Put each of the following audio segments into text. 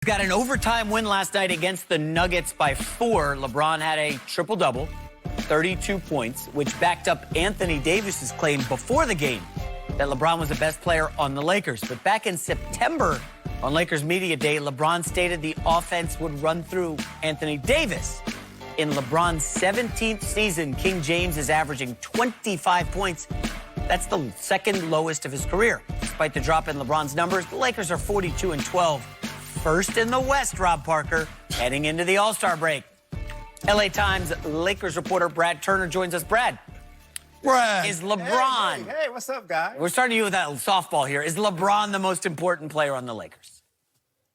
Got an overtime win last night against the Nuggets by 4. LeBron had a triple-double, 32 points, which backed up Anthony Davis's claim before the game that LeBron was the best player on the Lakers. But back in September on Lakers Media Day, LeBron stated the offense would run through Anthony Davis. In LeBron's 17th season, King James is averaging 25 points. That's the second lowest of his career. Despite the drop in LeBron's numbers, the Lakers are 42-12. First in the West, Rob Parker, heading into the All-Star break. LA Times Lakers reporter Brad Turner joins us. Brad, is LeBron... Hey, what's up, guys? We're starting you with that softball here. Is LeBron the most important player on the Lakers?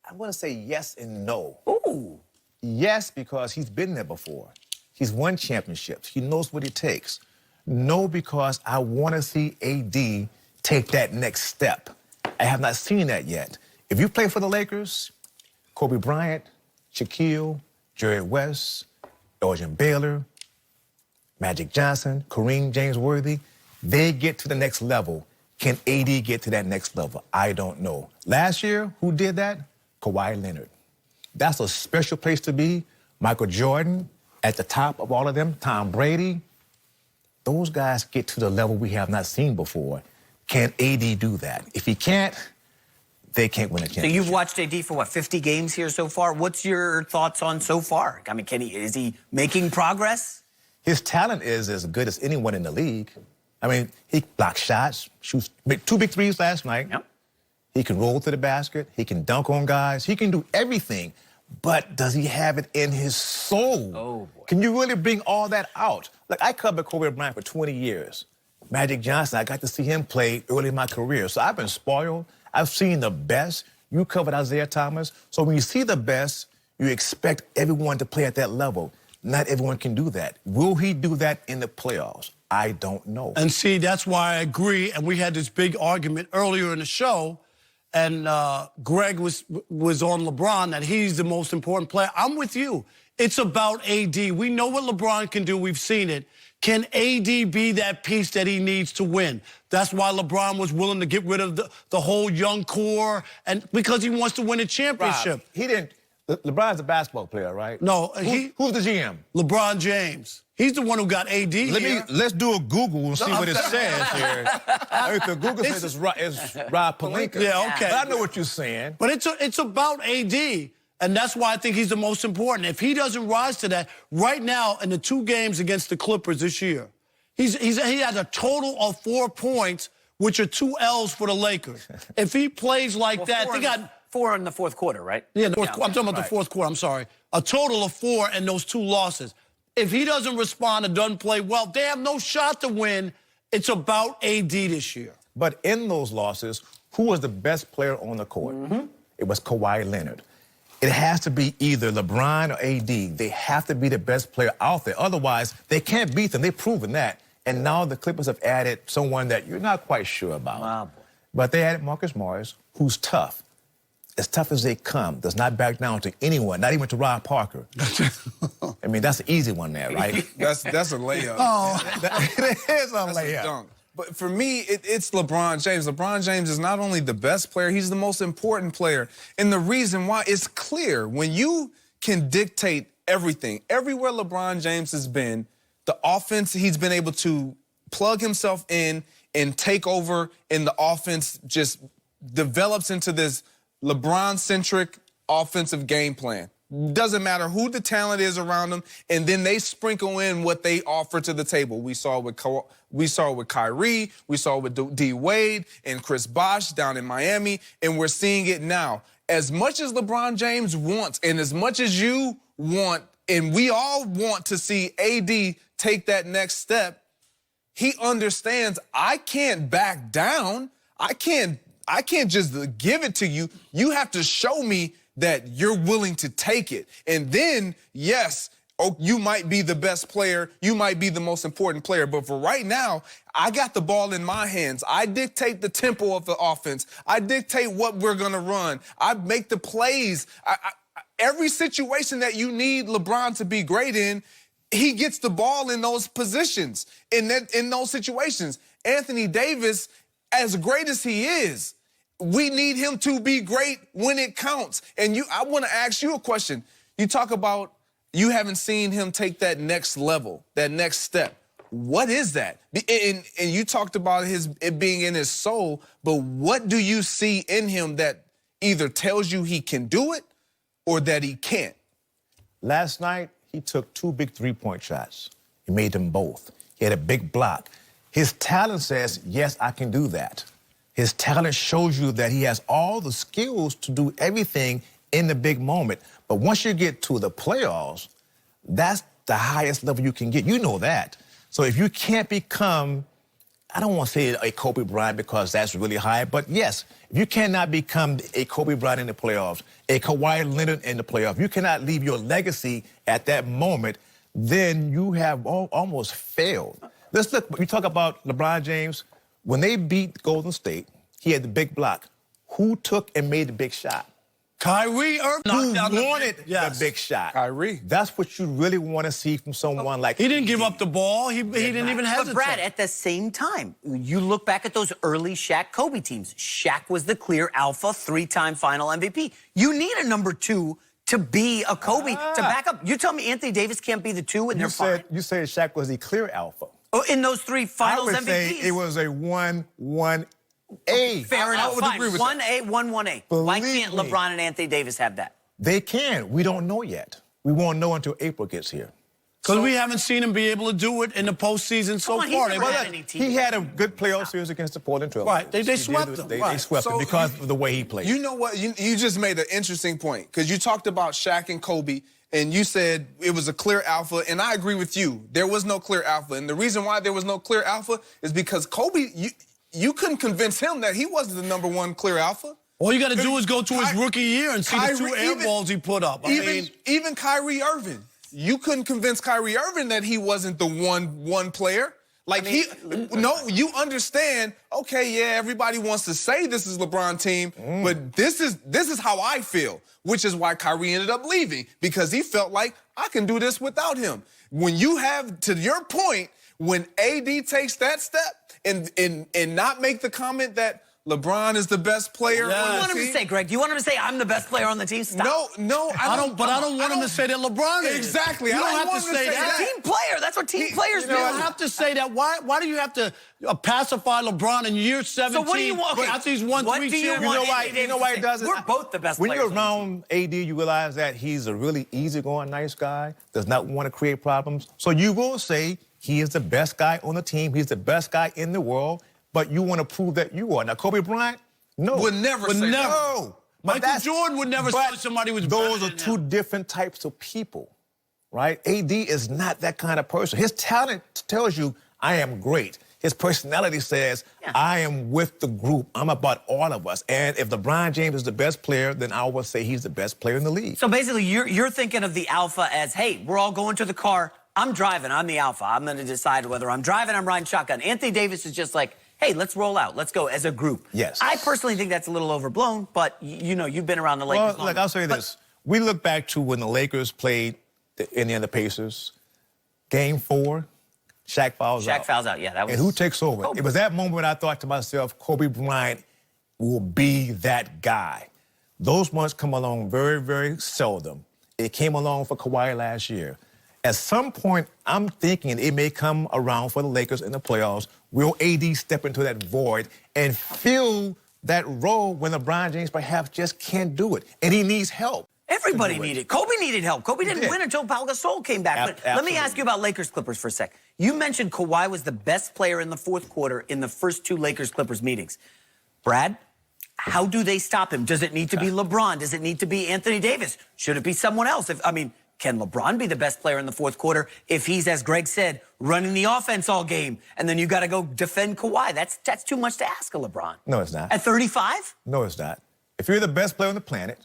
I want to say yes and no. Ooh. Yes, because he's been there before. He's won championships. He knows what it takes. No, because I want to see AD take that next step. I have not seen that yet. If you play for the Lakers, Kobe Bryant, Shaquille, Jerry West, Elgin Baylor, Magic Johnson, Kareem James Worthy, they get to the next level. Can AD get to that next level? I don't know. Last year, who did that? Kawhi Leonard. That's a special place to be. Michael Jordan, at the top of all of them, Tom Brady. Those guys get to the level we have not seen before. Can AD do that? If he can't, they can't win a championship. So you've watched AD for, what, 50 games here so far? What's your thoughts on so far? I mean, is he making progress? His talent is as good as anyone in the league. I mean, he blocks shots, shoots 2 big threes last night. Yep. He can roll to the basket. He can dunk on guys. He can do everything. But does he have it in his soul? Oh, boy. Can you really bring all that out? Like, I covered Kobe Bryant for 20 years. Magic Johnson, I got to see him play early in my career. So I've been spoiled. I've seen the best. You covered Isaiah Thomas. So when you see the best, you expect everyone to play at that level. Not everyone can do that. Will he do that in the playoffs? I don't know. And see, that's why I agree. And we had this big argument earlier in the show. And Greg was on LeBron, that he's the most important player. I'm with you. It's about AD. We know what LeBron can do. We've seen it. Can AD be that piece that he needs to win? That's why LeBron was willing to get rid of the whole young core, and because he wants to win a championship. Rob, he didn't. LeBron's a basketball player, right? No, who's the GM? LeBron James. He's the one who got AD. Let's do a Google and see what it says here. If the Google says it's Rob Pelinka. Yeah, okay. But I know what you're saying. But it's about AD. And that's why I think he's the most important. If he doesn't rise to that, right now in the 2 games against the Clippers this year, he has a total of 4 points, which are 2 L's for the Lakers. If he plays like that, they got 4 in the fourth quarter, right? Yeah, I'm talking about the fourth quarter. I'm sorry. A total of 4 in those 2 losses. If he doesn't respond and doesn't play well, they have no shot to win. It's about AD this year. But in those losses, who was the best player on the court? It was Kawhi Leonard. It has to be either LeBron or AD. They have to be the best player out there. Otherwise, they can't beat them. They've proven that. And now the Clippers have added someone that you're not quite sure about. Wow. But they added Marcus Morris, who's tough. As tough as they come, does not back down to anyone, not even to Rob Parker. I mean, that's an easy one there, right? That's a layup. Oh, It is a That's a layup. dunk. But for me, it's LeBron James. LeBron James is not only the best player, he's the most important player. And the reason why, it's clear. When you can dictate everything, everywhere LeBron James has been, the offense, he's been able to plug himself in and take over, and the offense just develops into this LeBron-centric offensive game plan. Doesn't matter who the talent is around them, and then they sprinkle in what they offer to the table. We saw it with Kyrie, we saw it with D. Wade and Chris Bosh down in Miami, and we're seeing it now. As much as LeBron James wants, and as much as you want, and we all want to see AD take that next step, he understands, I can't back down. I can't just give it to you. You have to show me that you're willing to take it. And then, yes, oh, you might be the best player. You might be the most important player. But for right now, I got the ball in my hands. I dictate the tempo of the offense. I dictate what we're going to run. I make the plays. Every situation that you need LeBron to be great in, he gets the ball in those positions, in those situations. Anthony Davis, as great as he is, we need him to be great when it counts. And I want to ask you a question. You talk about you haven't seen him take that next level, that next step. What is that? And you talked about it being in his soul, but what do you see in him that either tells you he can do it or that he can't? Last night, he took 2 big three-point shots. He made them both. He had a big block. His talent says, yes, I can do that. His talent shows you that he has all the skills to do everything in the big moment. But once you get to the playoffs, that's the highest level you can get. You know that. So if you can't become, I don't want to say a Kobe Bryant because that's really high, but yes, if you cannot become a Kobe Bryant in the playoffs, a Kawhi Leonard in the playoffs, you cannot leave your legacy at that moment, then you have almost failed. Let's look, we talk about LeBron James. When they beat Golden State, he had the big block. Who took and made the big shot? Kyrie Irving. Who wanted the big shot? Kyrie. That's what you really want to see from someone like He didn't give up the ball. He didn't even hesitate. But Brad, at the same time, you look back at those early Shaq-Kobe teams. Shaq was the clear alpha, 3-time final MVP. You need a number 2 to be a Kobe to back up. You tell me Anthony Davis can't be the 2 and they're fine? You said Shaq was the clear alpha. Oh, in those 3 finals I would MVPs? say it was a 1-1-A. Fair enough. I would Fine. agree with 1A, 1-1A. Why can't Believe me. LeBron and Anthony Davis have that? They can. We don't know yet. We won't know until April gets here. Because we haven't seen him be able to do it in the postseason so Come on, far. he's never had any team. He had a good playoff series against the Portland Trail. Right, they He swept did. them. They Right. swept them because of the way he played. You know what? You just made an interesting point because you talked about Shaq and Kobe, and you said it was a clear alpha, and I agree with you. There was no clear alpha, and the reason why there was no clear alpha is because Kobe, you couldn't convince him that he wasn't the number 1 clear alpha. All you got to do is go to his rookie year and see the 2 Kyrie, air balls he put up. Even Kyrie Irving, you couldn't convince Kyrie Irving that he wasn't the one player. Like you understand. Okay, yeah, everybody wants to say this is LeBron team, but this is how I feel, which is why Kyrie ended up leaving because he felt like I can do this without him. When you have, to your point, when AD takes that step and not make the comment that LeBron is the best player on the team. What do you want him to say, Greg? Do you want him to say, I'm the best player on the team? Stop. No, I don't. But I don't want him to say that LeBron is. Exactly. You I don't don't have want to him to say say that. that. Team player. That's what team players do. You don't have to say that. Why do you have to pacify LeBron in year 17? So what do you want? Okay, after he's won what 3 do you championships? want? You know why he does it? We're both the best when players. When you're around AD, you realize that he's a really easygoing, nice guy, does not want to create problems. So you will say he is the best guy on the team. He's the best guy in the world, but you want to prove that you are. Now, Kobe Bryant, no. Would never say that. No. Michael Jordan would never say somebody was better Those are than 2 him. different types of people, right? AD is not that kind of person. His talent tells you, I am great. His personality says, I am with the group. I'm about all of us. And if LeBron James is the best player, then I will say he's the best player in the league. So basically, you're thinking of the alpha as, hey, we're all going to the car. I'm driving. I'm the alpha. I'm going to decide whether I'm driving, I'm riding shotgun. Anthony Davis is just like, hey, let's roll out. Let's go as a group. Yes. I personally think that's a little overblown, but you know, you've been around the Lakers. Well, look, I'll say this. We look back to when the Lakers played the Indiana Pacers. Game 4, Shaq fouls out. Shaq fouls out, yeah. That was. And who takes over? Kobe. It was that moment when I thought to myself, Kobe Bryant will be that guy. Those months come along very, very seldom. It came along for Kawhi last year. At some point, I'm thinking it may come around for the Lakers in the playoffs. Will AD step into that void and fill that role when LeBron James perhaps just can't do it? And he needs help. Everybody needed. Kobe needed help. Kobe didn't win until Pau Gasol came back. But let me ask you about Lakers-Clippers for a sec. You mentioned Kawhi was the best player in the 4th quarter in the first 2 Lakers-Clippers meetings. Brad, how do they stop him? Does it need to be LeBron? Does it need to be Anthony Davis? Should it be someone else? Can LeBron be the best player in the 4th quarter if he's, as Greg said, running the offense all game, and then you got to go defend Kawhi? That's too much to ask of LeBron. No, it's not. At 35? No, it's not. If you're the best player on the planet,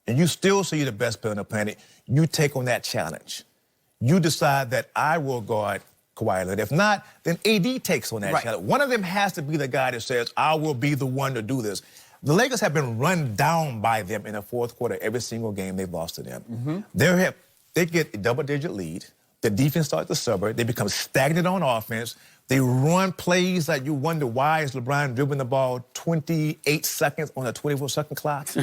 and you still say you're the best player on the planet, you take on that challenge. You decide that I will guard Kawhi Leonard. If not, then AD takes on that challenge. One of them has to be the guy that says, I will be the one to do this. The Lakers have been run down by them in the 4th quarter every single game they've lost to them. They get a double-digit lead. The defense starts to suffer. They become stagnant on offense. They run plays that you wonder why is LeBron dribbling the ball 28 seconds on a 24-second clock? I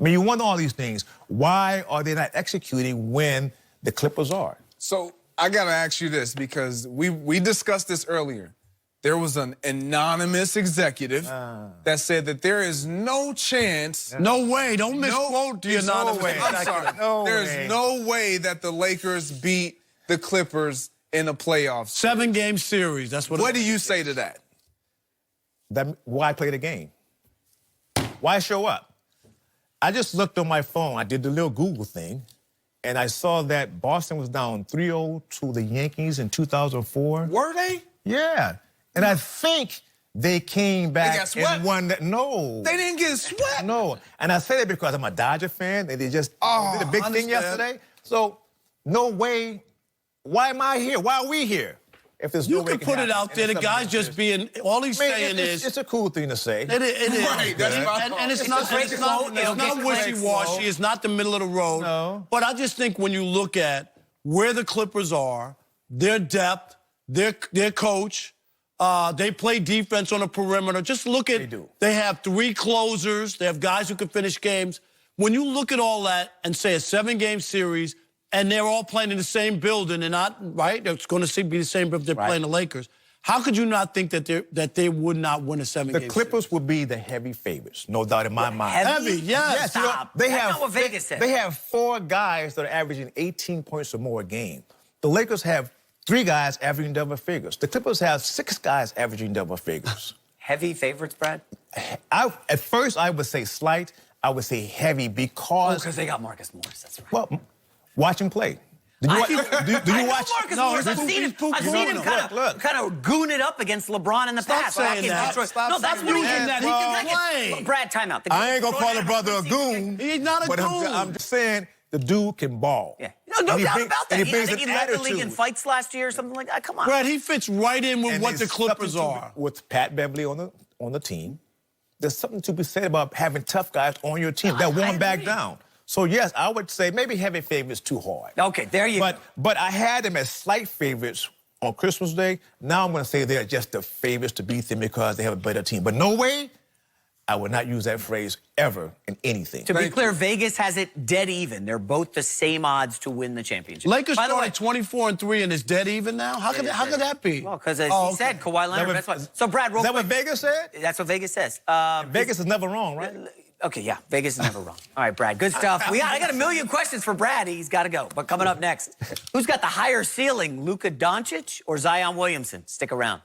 mean, you wonder all these things. Why are they not executing when the Clippers are? So I got to ask you this because we discussed this earlier. There was an anonymous executive that said that there is no chance. No way. Don't misquote the anonymous executive. I'm sorry. There's no way that the Lakers beat the Clippers in a playoff. 7-game series. That's what. What do you say to that? Why play the game? Why show up? I just looked on my phone. I did the little Google thing, and I saw that Boston was down 3-0 to the Yankees in 2004. Were they? Yeah. And I think they came back They got and won that. No. They didn't get swept. No. And I say that because I'm a Dodger fan, and they just did a big thing yesterday. So, no way. Why am I here? Why are we here? If there's You no way can put it out there. The guy's just being. All he's saying is. It's a cool thing to say. It is. Right, that's And it's not wishy-washy. It's not the middle of the road. No. But I just think when you look at where the Clippers are, their depth, their coach, they play defense on the perimeter. Just look at. They do. They have 3 closers. They have guys who can finish games. When you look at all that and say a 7-game series, and they're all playing in the same building, and not right. It's going to be the same if they're playing the Lakers. How could you not think that they would not win a 7-game series? The Clippers would be the heavy favorites, no doubt in my mind. Heavy, yes. Yes, you know, Stop. they That's have not what Vegas said. They have 4 guys that are averaging 18 points or more a game. The Lakers have 3 guys averaging double figures. The Clippers have 6 guys averaging double figures. Heavy favorites, Brad? At first, I would say slight. I would say heavy because. Because they got Marcus Morris. That's right. Well, watch him play. Do you, do you I watch? know Marcus No, Morris. he's I've seen him. poopy. I've seen him Look. kind of goon it up against LeBron in the Stop past. saying back in that. Detroit. Stop No, that's saying what he that. did. He can play. Brad, timeout. I ain't gonna call the brother a goon. He's not a but goon. I'm just saying the dude can ball. Yeah. No doubt about that. And he brings I think an he led the league in attitude. fights last year or something like that. Come on. Brad, he fits right in with And what the there's Clippers something are. with Pat Beverly on the team, there's something to be said about having tough guys on your team that won't back agree. down. So yes, I would say maybe heavy favorites too hard. Okay, there you go. But I had them as slight favorites on Christmas Day. Now I'm going to say they're just the favorites to beat them because they have a better team. But no way, I would not use that phrase ever in anything. To be clear, Vegas has it dead even. They're both the same odds to win the championship. Lakers By the way, started 24-3 and is dead even now. How could that be? well, because as he said, Kawhi Leonard. That's why. So Brad, real Is that quick, what Vegas said? that's what Vegas says. Vegas is never wrong, right? Okay, yeah, Vegas is never wrong. All right, Brad, good stuff. I got a million questions for Brad. He's got to go. But coming up next, who's got the higher ceiling, Luka Doncic or Zion Williamson? Stick around.